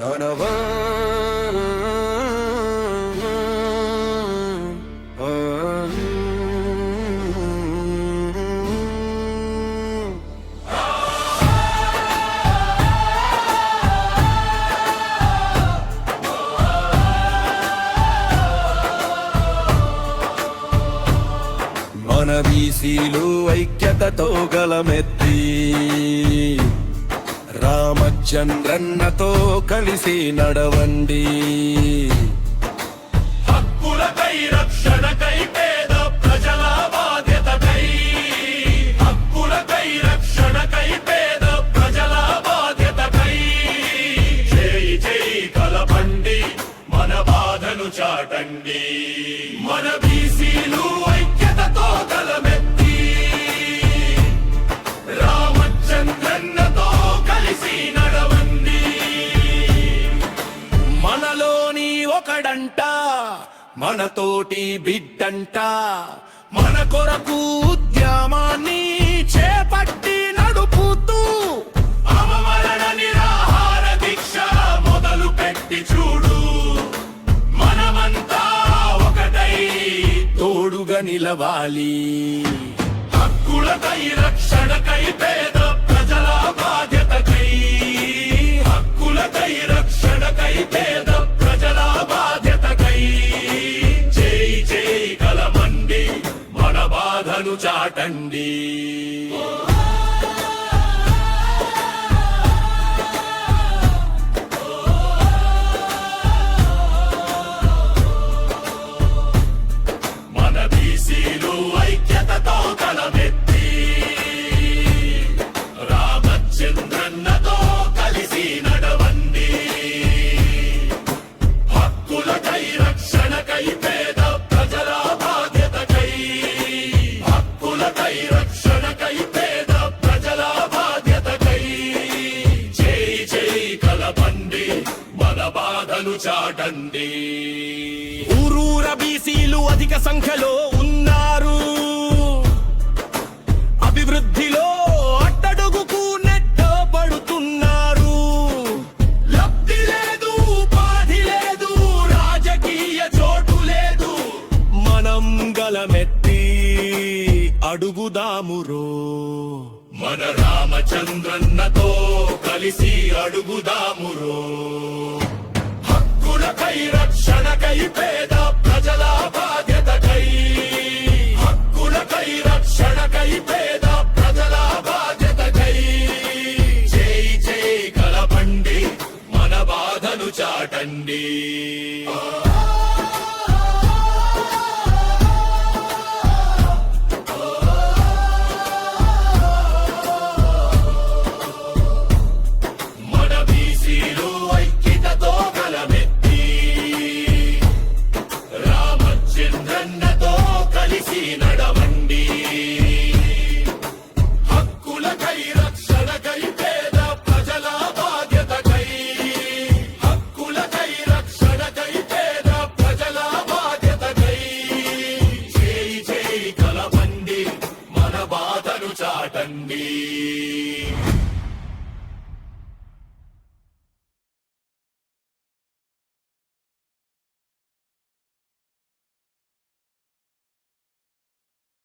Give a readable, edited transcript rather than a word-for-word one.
ననవా మన బీసీలు ఐక్యతతో గలమెత్తి రామచంద్రన్నతో కలిసి నడవండి. హక్కులకై రక్షణకై పేద ప్రజల బాధ్యతకై, హక్కులకై రక్షణకై పేద ప్రజల బాధ్యతకై చేయి చేయి కలపండి, మన బాధను చాటండి. మన బీసీలు ఐక్యతతో గలమెత్తి రామచంద్రన్నతో కలిసి నడవండి. మనలోని ఒకడంట, మనతోటి బిడ్డంట, మన కొరకు ఉద్యమాన్ని చేపట్టి నడుపుతూ అవమరణ నిరాహార దీక్ష మొదలు పెట్టి చూడు. మనమంతా ఒకటై తోడుగా నిలవాలి. హక్కులకై రక్షణకై పేద ప్రజల బాధ్యతకై, హక్కులకై రక్షణకై పేద ప్రజల బాధ్యతకై చేయి చేయి కలమండి, మన బాధను చాటండి. మన బీసీలు ఐక్యతతో కలమెత్తి రామచంద్రన్నతో కలిసి నడవండి. హక్కులకై రక్షణకై పేద ప్రజల బాధ్యతకై, హక్కులకై రక్షణకై పేద ప్రజల బాధ్యతకై చేయి చేయి కలపండి, మన బాధను చాటండి. ఊరూర బీసీలు అధిక సంఖ్యలో ఉన్నారు. అభివృద్ధిలో అట్టడుగుకు నెట్టబడుతున్నారు. లబ్ధి లేదు, ఉపాధి లేదు, రాజకీయ చోటు లేదు. మనం గలమెత్తి అడుగుదామురో, మన రామచంద్రన్నతో కలిసి అడుగుదామురో. హక్కులకై రక్షణకై పేద ప్రజల బాధ్యతకై, హక్కులకై రక్షణకై పేద ప్రజల బాధ్యతకై చేయి చేయి కలపండి, మన బాధను చాటండి. మన బీసీలు ఐక్యతతో గలమెత్తి రామచంద్రన్నతో కలిసి నడవండి. హక్కులకై రక్షణకై పేద ప్రజల బాధ్యతకై, హక్కులకై రక్షణకై పేద ప్రజల బాధ్యతకై చేయి చేయి కలపండి, మన బాధను చాటండి.